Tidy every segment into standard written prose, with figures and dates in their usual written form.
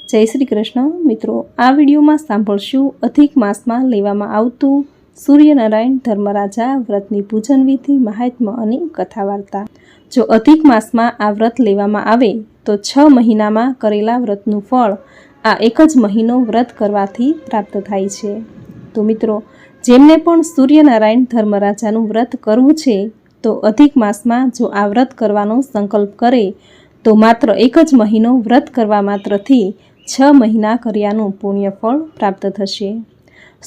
જય શ્રી કૃષ્ણ મિત્રો, આ વિડીયોમાં સાંભળશું અધિક માસમાં લેવામાં આવતું સૂર્યનારાયણ ધર્મરાજા વ્રતની પૂજન વિધિ, મહાત્મ્ય અને કથા વાર્તા। જો અધિક માસમાં આ વ્રત લેવામાં આવે તો 6 મહિનામાં કરેલા વ્રતનું ફળ આ એક જ મહિનો વ્રત કરવાથી પ્રાપ્ત થાય છે। તો મિત્રો, જેમને પણ સૂર્યનારાયણ ધર્મરાજાનું વ્રત કરવું છે તો અધિક માસમાં જો આ વ્રત કરવાનો સંકલ્પ કરે તો માત્ર એક જ મહિનો વ્રત કરવા માત્રથી 6 મહિના કર્યાનું પુણ્ય ફળ પ્રાપ્ત થશે।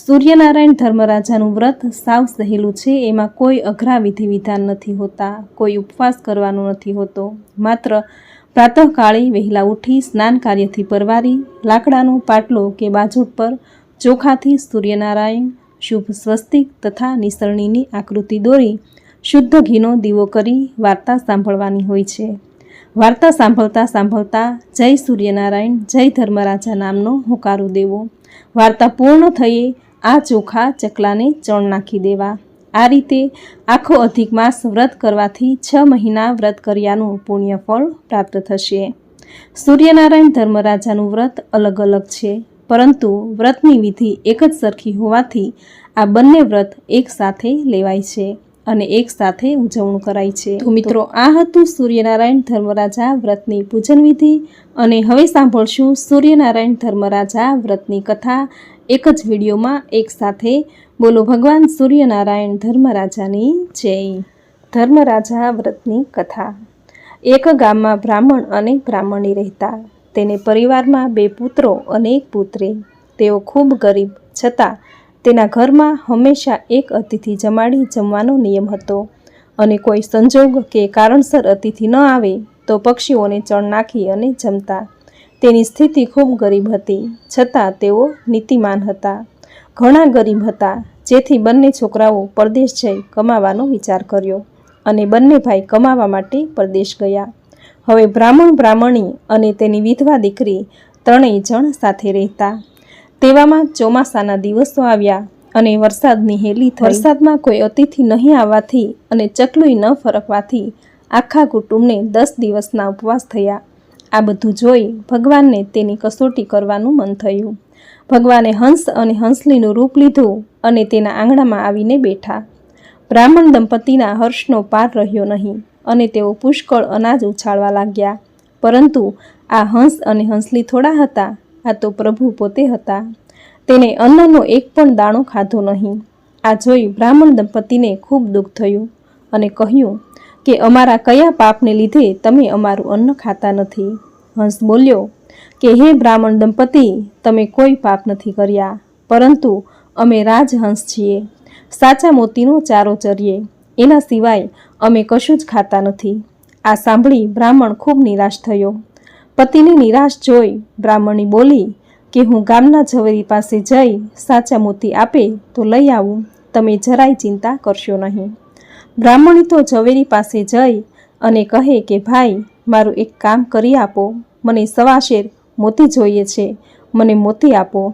સૂર્યનારાયણ ધર્મરાજાનું વ્રત સાવ સહેલું છે। એમાં કોઈ અઘરા વિધિ વિધાન નથી હોતા, કોઈ ઉપવાસ કરવાનો નથી હોતો। માત્ર પ્રાતઃકાળે વહેલા ઉઠી સ્નાન કાર્યથી પરવારી લાકડાનો પાટલો કે બાજોટ પર ચોખાથી સૂર્યનારાયણ, શુભ સ્વસ્તિક તથા નિસરણીની આકૃતિ દોરી શુદ્ધ ઘીનો દીવો કરી વાર્તા સાંભળવાની હોય છે। વાર્તા સાંભળતા સાંભળતા જય સૂર્યનારાયણ, જય ધર્મરાજા નામનો હોકારો દેવો। વાર્તા પૂર્ણ થયે આ ચોખા ચકલાને ચણ નાખી દેવા। આ રીતે આખો અધિક માસ વ્રત કરવાથી 6 મહિના વ્રત કર્યાનું પુણ્ય ફળ પ્રાપ્ત થશે। સૂર્યનારાયણ ધર્મરાજાનું વ્રત અલગ અલગ છે, પરંતુ વ્રતની વિધિ એક જ સરખી હોવાથી આ બંને વ્રત એક સાથે લેવાય છે અને એક સાથે ઉજવણું કરાય છે। તો મિત્રો, આ હતું સૂર્યનારાયણ ધર્મરાજા વ્રતની પૂજન વિધિ। અને હવે સાંભળશું સૂર્યનારાયણ ધર્મરાજા વ્રતની કથા એક જ વિડીયોમાં એક સાથે। બોલો ભગવાન સૂર્યનારાયણ ધર્મરાજાની જય। ધર્મરાજા વ્રતની કથા। એક ગામમાં બ્રાહ્મણ અને બ્રાહ્મણી રહેતા। તેને પરિવારમાં 2 પુત્રો અને 1 પુત્રી। તેઓ ખૂબ ગરીબ છતાં તેના ઘરમાં હંમેશા એક અતિથિ જમાડી જમવાનો નિયમ હતો અને કોઈ સંજોગ કે કારણસર અતિથિ ન આવે તો પક્ષીઓને ચણ નાખી અને જમતા। તેની સ્થિતિ ખૂબ ગરીબ હતી, છતાં તેઓ નીતિમાન હતા, ઘણા ગરીબ હતા, જેથી બંને છોકરાઓ પરદેશ જઈ કમાવાનો વિચાર કર્યો અને બંને ભાઈ કમાવા માટે પરદેશ ગયા। હવે બ્રાહ્મણ, બ્રાહ્મણી અને તેની વિધવા દીકરી ત્રણેય જણ સાથે રહેતા। તેવામાં ચોમાસાના દિવસો આવ્યા અને વરસાદની હેલી થઈ। વરસાદમાં કોઈ અતિથિ નહીં આવવાથી અને ચકલું ન ફરકવાથી આખા કુટુંબને 10 દિવસના ઉપવાસ થયા। આ બધું જોઈ ભગવાનને તેની કસોટી કરવાનું મન થયું। ભગવાને હંસ અને હંસલીનું રૂપ લીધું અને તેના આંગણામાં આવીને બેઠા। બ્રાહ્મણ દંપતીના હર્ષનો પાર રહ્યો નહીં અને તેઓ પુષ્કળ અનાજ ઉછાળવા લાગ્યા। પરંતુ આ હંસ અને હંસલી થોડા હતા, આ તો પ્રભુ પોતે હતા। તેને અન્નનો એક પણ દાણો ખાધો નહીં। આ જોઈ બ્રાહ્મણ દંપતીને ખૂબ દુઃખ થયું અને કહ્યું કે અમારા કયા પાપને લીધે તમે અમારું અન્ન ખાતા નથી? હંસ બોલ્યો કે હે બ્રાહ્મણ દંપતી, તમે કોઈ પાપ નથી કર્યા, પરંતુ અમે રાજહંસ છીએ, સાચા મોતીનો ચારો ચરીએ, એના સિવાય અમે કશું જ ખાતા નથી। આ સાંભળી બ્રાહ્મણ ખૂબ નિરાશ થયો। પતિને નિરાશ જોઈ બ્રાહ્મણી બોલી કે હું ગામના ઝવેરી પાસે જઈ સાચા મોતી આપે તો લઈ આવું, તમે જરાય ચિંતા કરશો નહીં। બ્રાહ્મણી તો ઝવેરી પાસે જઈ અને કહે કે ભાઈ, મારું એક કામ કરી આપો, મને 1.25 શેર મોતી જોઈએ છે, મને મોતી આપો।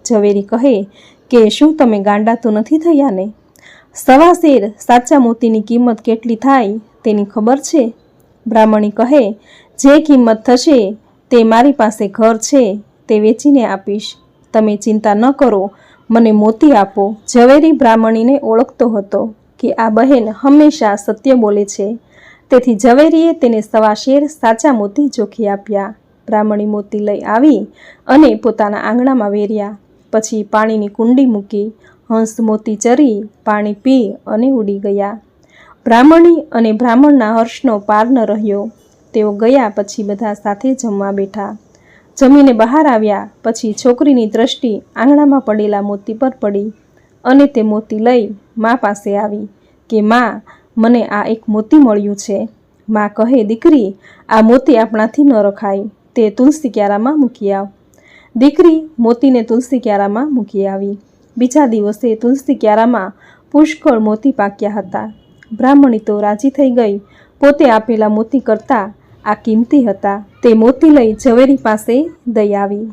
ઝવેરી કહે કે શું તમે ગાંડા તો નથી થયા ને? 1.25 શેર સાચા મોતીની કિંમત કેટલી થાય તેની ખબર છે? બ્રાહ્મણી કહે જે કિંમત થશે તે મારી પાસે ઘર છે, તે વેચીને આપીશ, તમે ચિંતા ન કરો, મને મોતી આપો। ઝવેરી બ્રાહ્મણીને ઓળખતો હતો કે આ બહેન હંમેશા સત્ય બોલે છે, તેથી ઝવેરીએ તેને 1.25 શેર સાચા મોતી જોખી આપ્યા। બ્રાહ્મણી મોતી લઈ આવી અને પોતાના આંગણામાં વેર્યા, પછી પાણીની કુંડી મૂકી, હંસ મોતી ચરી પાણી પી અને ઉડી ગયા। બ્રાહ્મણી અને બ્રાહ્મણના હર્ષનો પાર ન રહ્યો। તેઓ ગયા પછી બધા સાથે જમવા બેઠા। જમીને બહાર આવ્યા પછી છોકરીની દ્રષ્ટિ આંગણામાં પડેલા મોતી પર પડી અને તે મોતી લઈ મા પાસે આવી કે મા, મને આ એક મોતી મળ્યું છે। મા કહે દીકરી, આ મોતી આપણાથી ન રખાય, તે તુલસી ક્યારામાં મૂકી આવ। દીકરી મોતીને તુલસી ક્યારામાં મૂકી આવી। બીજા દિવસે તુલસી ક્યારામાં પુષ્કળ મોતી પાક્યા હતા। બ્રાહ્મણી તો રાજી થઈ ગઈ, પોતે આપેલા મોતી કરતાં આ કિંમતી હતા। તે મોતી લઈ ઝવેરી પાસે દઈ આવી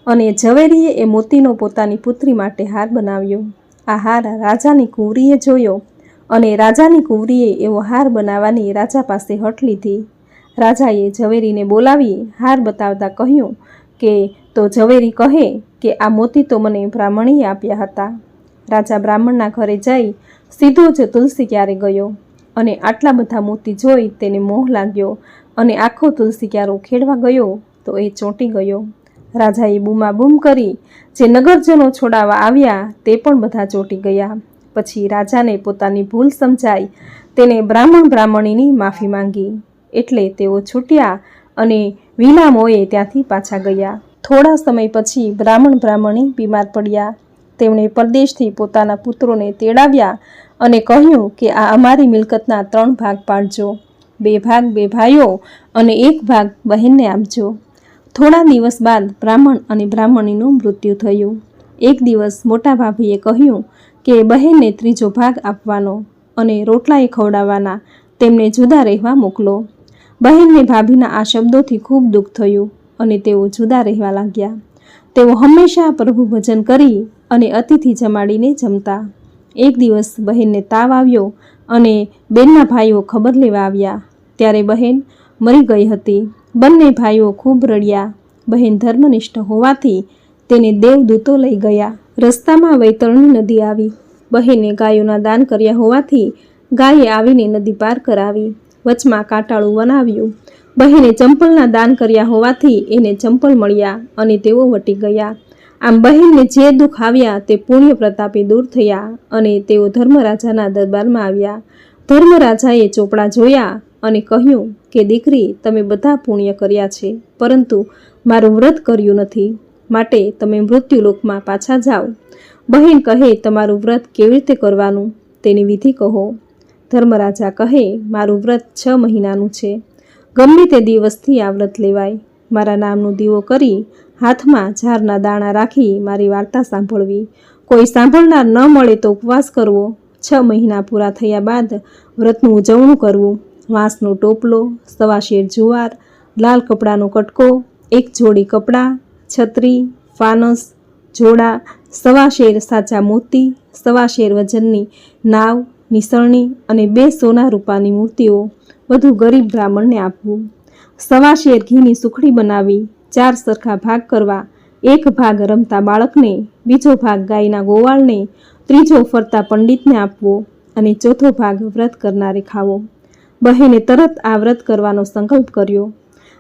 અને ઝવેરીએ એ મોતીનો પોતાની પુત્રી માટે હાર બનાવ્યો। આ હાર રાજાની કુંવરીએ જોયો અને રાજાની કુંવરીએ એવો હાર બનાવવાની રાજા પાસે હઠ લીધી। રાજાએ ઝવેરીને બોલાવી હાર બતાવતા કહ્યું કે તો ઝવેરી કહે કે આ મોતી તો મને બ્રાહ્મણીએ આપ્યા હતા. રાજા બ્રાહ્મણના ઘરે જઈ સીધો જ તુલસી ક્યારે ગયો અને આટલા બધા મોતી જોઈ તેને મોહ લાગ્યો અને આખો તુલસી ક્યારો ખેડવા ગયો તો એ ચોંટી ગયો. રાજાએ બૂમાબૂમ કરી, જે નગરજનો છોડાવવા આવ્યા તે પણ બધા ચોંટી ગયા. પછી રાજાને પોતાની ભૂલ સમજાઈ તેને બ્રાહ્મણીની માફી માંગી. એટલે તેઓ છૂટ્યા અને વિલામોએ ત્યાંથી પાછા ગયા. થોડા સમય પછી બ્રાહ્મણી બીમાર પડ્યા. તેમણે પરદેશથી પોતાના પુત્રોને તેડાવ્યા અને કહ્યું કે આ અમારી મિલકતના 3 ભાગ પાડજો. 2 ભાગ 2 ભાઈઓ અને 1 ભાગ બહેનને આપજો. થોડા દિવસ બાદ બ્રાહ્મણ અને બ્રાહ્મણીનું મૃત્યુ થયું. એક દિવસ મોટા ભાભીએ કહ્યું કે બહેનને 3જો ભાગ આપવાનો અને રોટલાએ ખવડાવવાના, તેમને જુદા રહેવા મોકલો. બહેનને ભાભીના આ શબ્દોથી ખૂબ દુઃખ થયું અને તેઓ જુદા રહેવા લાગ્યા. તેઓ હંમેશા પ્રભુ ભજન કરી અને અતિથિ જમાડીને જમતા. એક દિવસ બહેનને તાવ આવ્યો અને બેનના ભાઈઓ ખબર લેવા આવ્યા ત્યારે બહેન મરી ગઈ હતી. બંને ભાઈઓ ખૂબ રડ્યા. બહેન ધર્મનિષ્ઠ હોવાથી તેને દેવદૂતો લઈ ગયા. રસ્તામાં વૈતરણી નદી આવી. બહેને ગાયોના દાન કર્યા હોવાથી ગાયે આવીને નદી પાર કરાવી. વચમાં કાંટાળું બનાવ્યું. બહેને ચંપલના દાન કર્યા હોવાથી એને ચંપલ મળ્યા અને તેઓ વટી ગયા. આમ બહેનને જે દુઃખ આવ્યા તે પુણ્ય પ્રતાપે દૂર થયા અને તેઓ ધર્મરાજાના દરબારમાં આવ્યા. ધર્મરાજાએ ચોપડા જોયા અને કહ્યું કે દીકરી, તમે બધા પુણ્ય કર્યા છે, પરંતુ મારું વ્રત કર્યું નથી, માટે તમે મૃત્યુલોકમાં પાછા જાઓ. બહેન કહે, તમારું વ્રત કેવી રીતે કરવાનું તેની વિધિ કહો. ધર્મરાજા કહે, મારું વ્રત 6 મહિનાનું છે. ગમે તે દિવસથી આ વ્રત લેવાય. મારા નામનો દીવો કરી હાથમાં ઝારના દાણા રાખી મારી વાર્તા સાંભળવી. કોઈ સાંભળનાર ન મળે તો ઉપવાસ કરવો. 6 મહિના પૂરા થયા બાદ વ્રતનું ઉજવણું કરવું. વાંસનો ટોપલો, 1.25 શેર જુવાર, લાલ કપડાનો કટકો, 1 જોડી કપડાં, છત્રી, ફાનસ, જોડા, 1.25 શેર સાચા મોતી, 1.25 શેર વજનની નાવ, નિસરણી અને 2 સોના રૂપાની મૂર્તિઓ બધું ગરીબ બ્રાહ્મણને આપવું. 1.25 શેર ઘીની સુખડી બનાવી 4 સરખા ભાગ કરવા. 1 ભાગ રમતા બાળકને, બીજો ભાગ ગાયના ગોવાળને, ત્રીજો ફરતા પંડિતને આપવો અને ચોથો ભાગ વ્રત કરનારે ખાવો. બહેને તરત આ વ્રત કરવાનો સંકલ્પ કર્યો.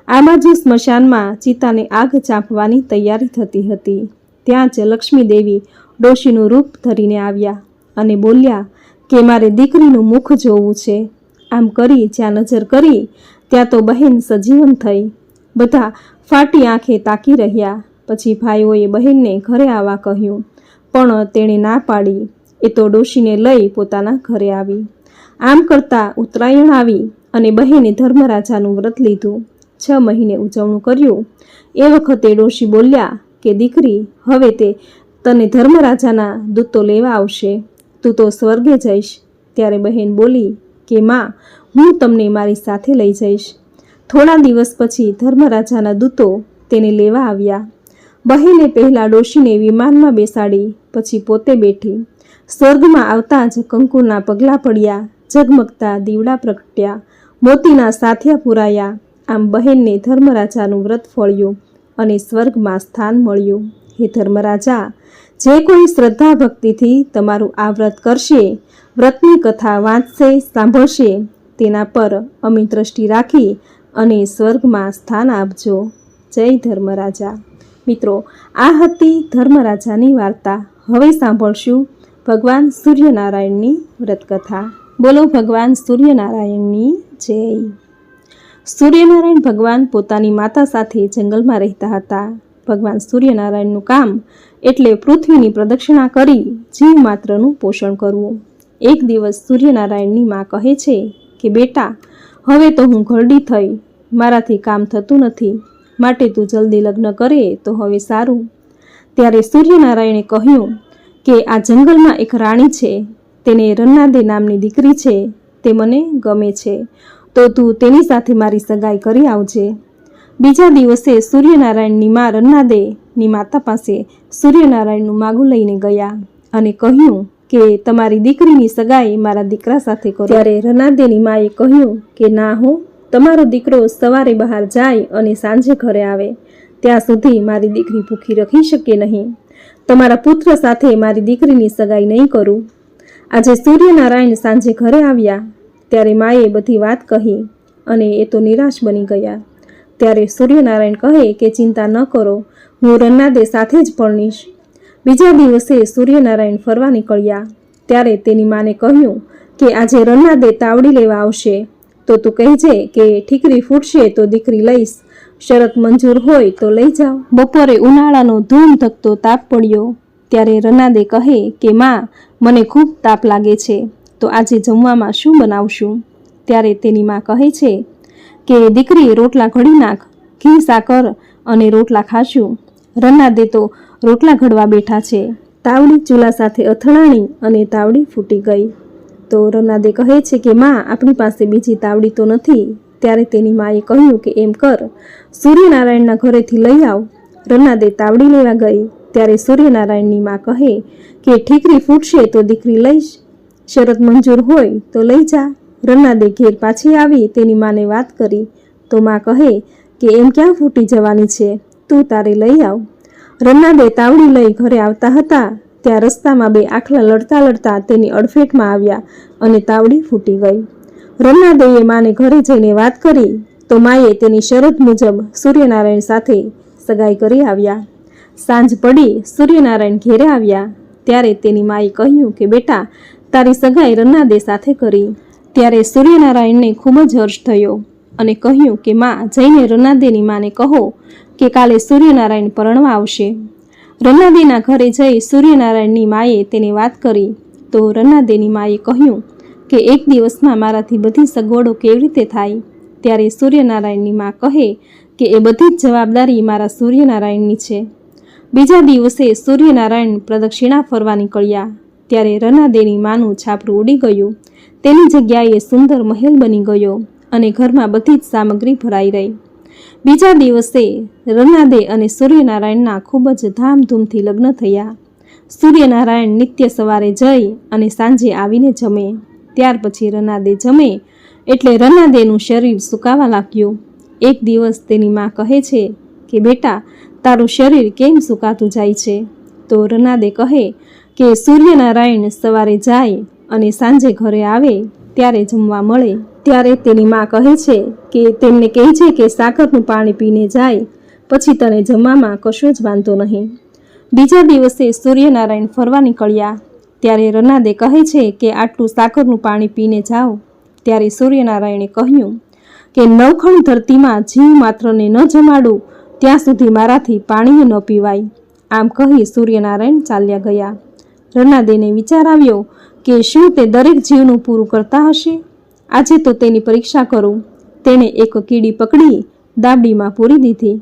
આ બાજુ સ્મશાનમાં ચિતાને આગ ચાંપવાની તૈયારી થતી હતી. ત્યાં જ લક્ષ્મી દેવી ડોશીનું રૂપ ધરીને આવ્યા અને બોલ્યા કે મારે દીકરીનું મુખ જોવું છે. આમ કરી જ્યાં નજર કરી ત્યાં તો બહેન સજીવન થઈ. બધા ફાટી આંખે તાકી રહ્યા. પછી ભાઈઓએ બહેનને ઘરે આવવા કહ્યું, પણ તેણે ના પાડી. એ તો ડોશીને લઈ પોતાના ઘરે આવી. આમ કરતાં ઉત્તરાયણ આવી અને બહેને ધર્મરાજાનું વ્રત લીધું. 6 મહિને ઉજવણું કર્યું. એ વખતે ડોશી બોલ્યા કે દીકરી, હવે તે તને ધર્મરાજાના દૂતો લેવા આવશે, તું તો સ્વર્ગે જઈશ. ત્યારે બહેન બોલી કે માં, હું તમને મારી સાથે લઈ જઈશ. થોડા દિવસ પછી ધર્મરાજાના દૂતો તેને લેવા આવ્યા. બહેને પહેલા ડોશીને વિમાનમાં બેસાડી, પછી પોતે બેઠી. સ્વર્ગમાં આવતા જ કંકુના પગલાં પડ્યા, ઝગમગતા દીવડા પ્રગટ્યા, મોતીના સાથિયા પુરાયા. આમ બહેનને ધર્મરાજાનું વ્રત ફળ્યું અને સ્વર્ગમાં સ્થાન મળ્યું. હે ધર્મરાજા, જે કોઈ શ્રદ્ધા ભક્તિથી તમારું આ વ્રત કરશે, વ્રતની કથા વાંચશે, સાંભળશે, તેના પર અમી દ્રષ્ટિ રાખી અને સ્વર્ગમાં સ્થાન આપજો. જય ધર્મરાજા. મિત્રો, આ હતી ધર્મરાજાની વાર્તા. હવે સાંભળશું ભગવાન સૂર્યનારાયણની વ્રતકથા. બોલો ભગવાન સૂર્યનારાયણની જય. સૂર્યનારાયણ ભગવાન પોતાની માતા સાથે જંગલમાં રહેતા હતા. ભગવાન સૂર્યનારાયણનું કામ એટલે પૃથ્વીની પ્રદક્ષિણા કરી જીવ માત્રનું પોષણ કરવું. એક દિવસ સૂર્યનારાયણની મા કહે છે કે બેટા, હવે તો હું ઘરડી થઈ, મારાથી કામ થતું નથી, માટે તું જલ્દી લગ્ન કરે તો હવે સારું. ત્યારે સૂર્યનારાયણે કહ્યું કે આ જંગલમાં એક રાણી છે, તેને રન્નાદે નામની દીકરી છે, તે મને ગમે છે, તો તું તેની સાથે મારી સગાઈ કરી આવજે. બીજા દિવસે સૂર્યનારાયણની મા રન્નાદેની માતા પાસે સૂર્યનારાયણનું માગું લઈને ગયા અને કહ્યું કે તમારી દીકરીની સગાઈ મારા દીકરા સાથે કરો. ત્યારે રન્નાદેની માએ કહ્યું કે ના હો, તમારો દીકરો સવારે બહાર જાય અને સાંજે ઘરે આવે, ત્યાં સુધી મારી દીકરી ભૂખી રહી શકે નહીં. તમારા પુત્ર સાથે મારી દીકરીની સગાઈ નહીં કરું. આજે સૂર્યનારાયણ સાંજે ઘરે આવ્યા ત્યારે માએ બધી વાત કહી અને એ તો નિરાશ બની ગયા. ત્યારે સૂર્યનારાયણ કહે કે ચિંતા ન કરો, હું રન્નાદે સાથે જ પરણીશ. બીજા દિવસે સૂર્યનારાયણ ફરવા નીકળ્યા ત્યારે તેની માને કહ્યું કે આજે રન્નાદે તાવડી લેવા આવશે તો તું કહેજે કે ઠીકરી ફૂટશે તો દીકરી લઈશ, શરત મંજૂર હોય તો લઈ જાઓ. બપોરે ઉનાળાનો ધૂમ ધકતો તાપ પડ્યો ત્યારે રન્નાદે કહે કે માં, મને ખૂબ તાપ લાગે છે તો આજે જમવામાં શું બનાવશું? ત્યારે તેની માં કહે છે કે દીકરી રોટલા ઘડી નાખ, ઘી સાકર અને રોટલા ખાશું. રન્નાદે તો રોટલા ઘડવા બેઠા છે. તાવડી ચૂલા સાથે અથડાણી અને તાવડી ફૂટી ગઈ. તો રન્નાદે કહે છે કે માં, આપણી પાસે બીજી તાવડી તો નથી. ત્યારે તેની માએ કહ્યું કે એમ કર, સૂર્યનારાયણના ઘરેથી લઈ આવ. રન્નાદે તાવડી લેવા ગઈ ત્યારે સૂર્યનારાયણની માં કહે કે ઠીકરી ફૂટશે તો દીકરી લઈશ, શરત મંજૂર હોય તો લઈ જા. રન્નાદે ઘેર પાછી આવી તેની માને વાત કરી તો માં કહે કે એમ ક્યાં ફૂટી જવાની છે, તું તારે લઈ આવ. રન્નાદે તાવડી લઈ ઘરે આવતા હતા ત્યાં રસ્તામાં બે આખલા લડતા લડતા તેની અડફેટમાં આવ્યા અને તાવડી ફૂટી ગઈ. રન્નાદેએ માને ઘરે જઈને વાત કરી તો માએ તેની શરત મુજબ સૂર્યનારાયણ સાથે સગાઈ કરી આવ્યા. સાંજ પડી સૂર્યનારાયણ ઘેરે આવ્યા ત્યારે તેની માએ કહ્યું કે બેટા, તારી સગાઈ રન્નાદે સાથે કરી. ત્યારે સૂર્યનારાયણને ખૂબ જ હર્ષ થયો અને કહ્યું કે માં, જઈને રન્નાદેની માને કહો કે કાલે સૂર્યનારાયણ પરણવા આવશે. રન્નાદેના ઘરે જઈ સૂર્યનારાયણની માએ તેને વાત કરી તો રન્નાદેની માએ કહ્યું કે એક દિવસમાં મારાથી બધી સગવડો કેવી રીતે થાય? ત્યારે સૂર્યનારાયણની માં કહે કે એ બધી જ જવાબદારી મારા સૂર્યનારાયણની છે. બીજા દિવસે સૂર્યનારાયણ પ્રદક્ષિણા ફરવા નીકળ્યા ત્યારે રન્નાદેની માનું છાપરું ઉડી ગયું. તેની જગ્યાએ સુંદર મહેલ બની ગયો અને ઘરમાં બધી જ સામગ્રી ભરાઈ રહી. બીજા દિવસે રન્નાદે અને સૂર્યનારાયણના ખૂબ જ ધામધૂમથી લગ્ન થયા. સૂર્યનારાયણ નિત્ય સવારે જઈ અને સાંજે આવીને જમે. ત્યાર પછી રન્નાદે જમે એટલે રન્નાદેનું શરીર સુકાવા લાગ્યું. એક દિવસ તેની માં કહે છે કે બેટા, તારું શરીર કેમ સુકાતું જાય છે? તો રન્નાદે કહે કે સૂર્યનારાયણ સવારે જાય અને સાંજે ઘરે આવે ત્યારે જમવા મળે. ત્યારે તેની માં કહે છે કે તેમને કહેજે કે સાકરનું પાણી પીને જાય, પછી તને જમવામાં કશો જ વાંધો નહીં. બીજા દિવસે સૂર્યનારાયણ ફરવા નીકળ્યા ત્યારે રન્નાદે કહે છે કે આટલું સાકરનું પાણી પીને જાઓ. ત્યારે સૂર્યનારાયણે કહ્યું કે નવખણ ધરતીમાં જીવ માત્રને ન જમાડું ત્યાં સુધી મારાથી પાણી ન પીવાય. આમ કહી સૂર્યનારાયણ ચાલ્યા ગયા. રન્નાદેને વિચાર આવ્યો કે શું તે દરેક જીવનું પૂરું કરતા હશે? આજે તો તેની પરીક્ષા કરું. તેણે એક કીડી પકડી દાબડીમાં પૂરી દીધી.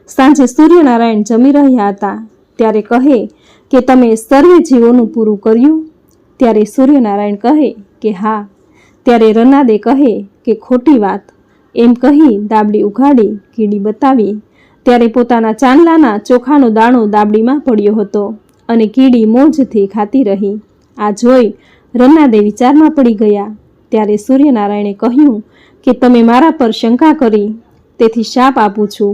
સાંજે સૂર્યનારાયણ જમી રહ્યા હતા ત્યારે કહે કે તમે સર્વે જીવોનું પૂરું કર્યું? ત્યારે સૂર્યનારાયણ કહે કે હા. ત્યારે રન્નાદે કહે કે ખોટી વાત. એમ કહી દાબડી ઉઘાડી કીડી બતાવી ત્યારે પોતાના ચાંદલાના ચોખાનો દાણો દાબડીમાં પડ્યો હતો અને કીડી મોજથી ખાતી રહી. આ જોઈ રન્નાદે વિચારમાં પડી ગયા. ત્યારે સૂર્યનારાયણે કહ્યું કે તમે મારા પર શંકા કરી, તેથી શાપ આપું છું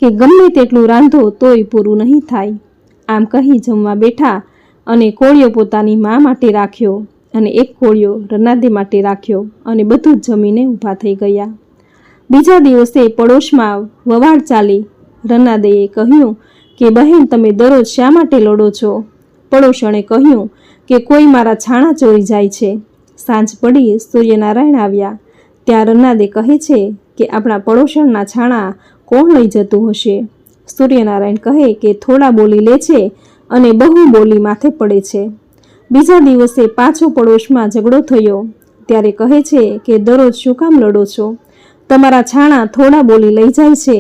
કે ગમે તેટલું રાંધો તોય પૂરું નહીં થાય. આમ કહી જમવા બેઠા અને કોળિયો પોતાની મા માટે રાખ્યો અને એક કોળિયો રન્નાદે માટે રાખ્યો અને બધું જ જમીને ઊભા થઈ ગયા. બીજા દિવસે પડોશમાં વવાડ ચાલી. રન્નાદેએ કહ્યું કે બહેન, તમે દરરોજ શા માટે લડો છો? પડોશણે કહ્યું કે કોઈ મારા છાણા ચોરી જાય છે. સાંજ પડી સૂર્યનારાયણ આવ્યા ત્યાં રન્નાદે કહે છે કે આપણા પડોશણના છાણા કોણ લઈ જતું હશે? સૂર્યનારાયણ કહે કે થોડા બોલી લે છે અને બહુ બોલી માથે પડે છે. બીજા દિવસે પાછો પડોશમાં ઝઘડો થયો ત્યારે કહે છે કે દરરોજ શું કામ લડો છો? તમારા છાણા થોડા બોલી લઈ જાય છે.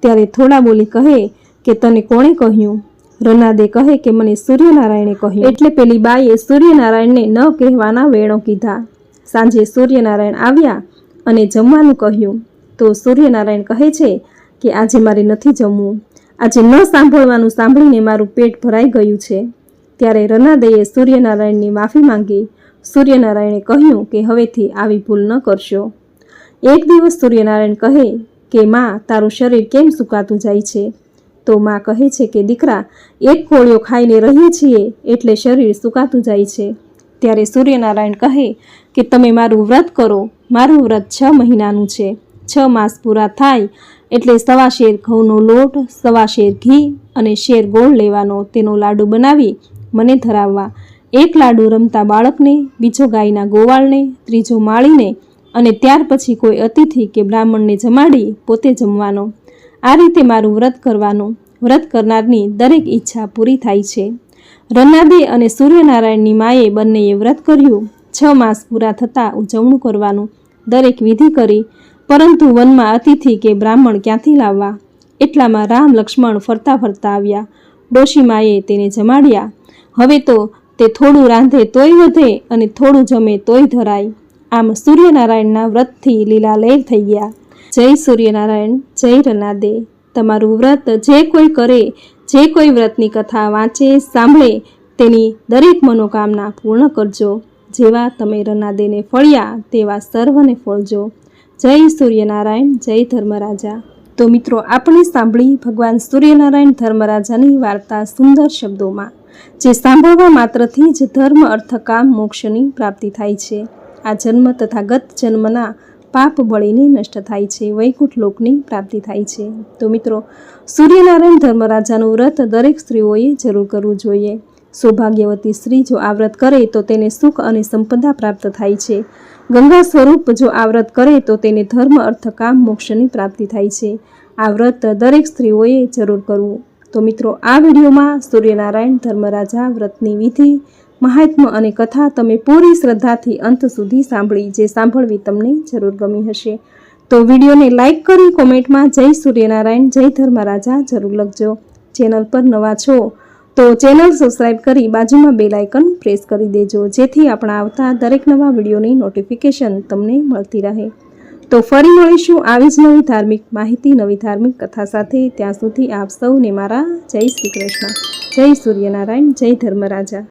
ત્યારે થોડા બોલી કહે કે તને કોણે કહ્યું? રન્નાદે કહે કે મને સૂર્યનારાયણે કહ્યું. એટલે પેલી બાઈએ સૂર્યનારાયણને ન કહેવાના વેણો કીધા. સાંજે સૂર્યનારાયણ આવ્યા અને જમવાનું કહ્યું તો સૂર્યનારાયણ કહે છે કે આજે મારે નથી જમવું. આજે ન સાંભળવાનું સાંભળીને મારું પેટ ભરાઈ ગયું છે. ત્યારે રન્નાદેએ સૂર્યનારાયણની માફી માંગી. સૂર્યનારાયણે કહ્યું કે હવેથી આવી ભૂલ ન કરશો. એક દિવસ સૂર્યનારાયણ કહે કે માં, તારું શરીર કેમ સુકાતું જાય છે? તો માં કહે છે કે દીકરા, એક કોળિયો ખાઈને રહીએ છીએ એટલે શરીર સુકાતું જાય છે. ત્યારે સૂર્યનારાયણ કહે કે તમે મારું વ્રત કરો. મારું વ્રત 6 મહિનાનું છે. 6 માસ પૂરા થાય એટલે 1.25 શેર ઘઉંનો લોટ, 1.25 શેર ઘી અને શેર ગોળ લેવાનો. તેનો લાડુ બનાવી મને ધરાવવા. એક લાડુ રમતા બાળકને, બીજો ગાયના ગોવાળને, ત્રીજો માળીને અને ત્યાર પછી કોઈ અતિથિ કે બ્રાહ્મણને જમાડી પોતે જમવાનો. આ રીતે મારું વ્રત કરવાનું. વ્રત કરનારની દરેક ઈચ્છા પૂરી થાય છે. રન્નાદે અને સૂર્યનારાયણની માએ બંનેએ વ્રત કર્યું. 6 માસ પૂરા થતાં ઉજવણું કરવાનું. દરેક વિધિ કરી, પરંતુ વનમાં અતિથિ કે બ્રાહ્મણ ક્યાંથી લાવવા? એટલામાં રામ લક્ષ્મણ ફરતા ફરતા આવ્યા. ડોશીમાએ તેને જમાડ્યા. હવે તો તે થોડું રાંધે તોય વધે અને થોડું જમે તોય ધરાય. આમ સૂર્યનારાયણના વ્રતથી લીલા લહેર થઈ ગયા. જય સૂર્યનારાયણ, જય રન્નાદે. તમારું વ્રત જે કોઈ કરે, જે કોઈ વ્રતની કથા વાંચે, સાંભળે, તેની દરેક મનોકામના પૂર્ણ કરજો. જેવા તમે રન્નાદેને ફળ્યા તેવા સર્વને ફળજો. જય સૂર્યનારાયણ, જય ધર્મરાજા. તો મિત્રો, આપણે સાંભળી ભગવાન સૂર્યનારાયણ ધર્મરાજાની વાર્તા સુંદર શબ્દોમાં, જે સાંભળવા માત્રથી જ ધર્મ, અર્થ, કામ, મોક્ષની પ્રાપ્તિ થાય છે. આ જન્મ તથા ગત જન્મના પાપ બળીને નષ્ટ થાય છે. વૈકુંઠ લોકની પ્રાપ્તિ થાય છે. તો મિત્રો, સૂર્યનારાયણ ધર્મરાજાનું વ્રત દરેક સ્ત્રીઓએ જરૂર કરવું જોઈએ. સૌભાગ્યવતી સ્ત્રી જો આ વ્રત કરે તો તેને સુખ અને સંપદા પ્રાપ્ત થાય છે. ગંગા સ્વરૂપ જો આ વ્રત કરે તો તેને ધર્મ, અર્થ, કામ, મોક્ષની પ્રાપ્તિ થાય છે. આ વ્રત દરેક સ્ત્રીઓએ જરૂર કરવું. તો મિત્રો, આ વિડીયોમાં સૂર્યનારાયણ ધર્મરાજા વ્રતની વિધિ, મહાત્મ્ય અને કથા તમે પૂરી શ્રદ્ધાથી અંત સુધી સાંભળી, જે સાંભળવી તમને જરૂર ગમી હશે. તો વિડીયોને લાઇક કરી કોમેન્ટમાં જય સૂર્યનારાયણ, જય ધર્મરાજા જરૂર લખજો. ચેનલ પર નવા છો તો ચેનલ સબસ્ક્રાઈબ કરી બાજુમાં બેલ આઇકન પ્રેસ કરી દેજો, જેથી આપણા આવતા દરેક નવા વિડીયોની નોટિફિકેશન તમને મળતી રહે. તો ફરી મળીશું આવી જ નવી ધાર્મિક માહિતી, નવી ધાર્મિક કથા સાથે. ત્યાં સુધી આપ સૌને મારા જય શ્રી કૃષ્ણ, જય સૂર્યનારાયણ, જય ધર્મરાજા.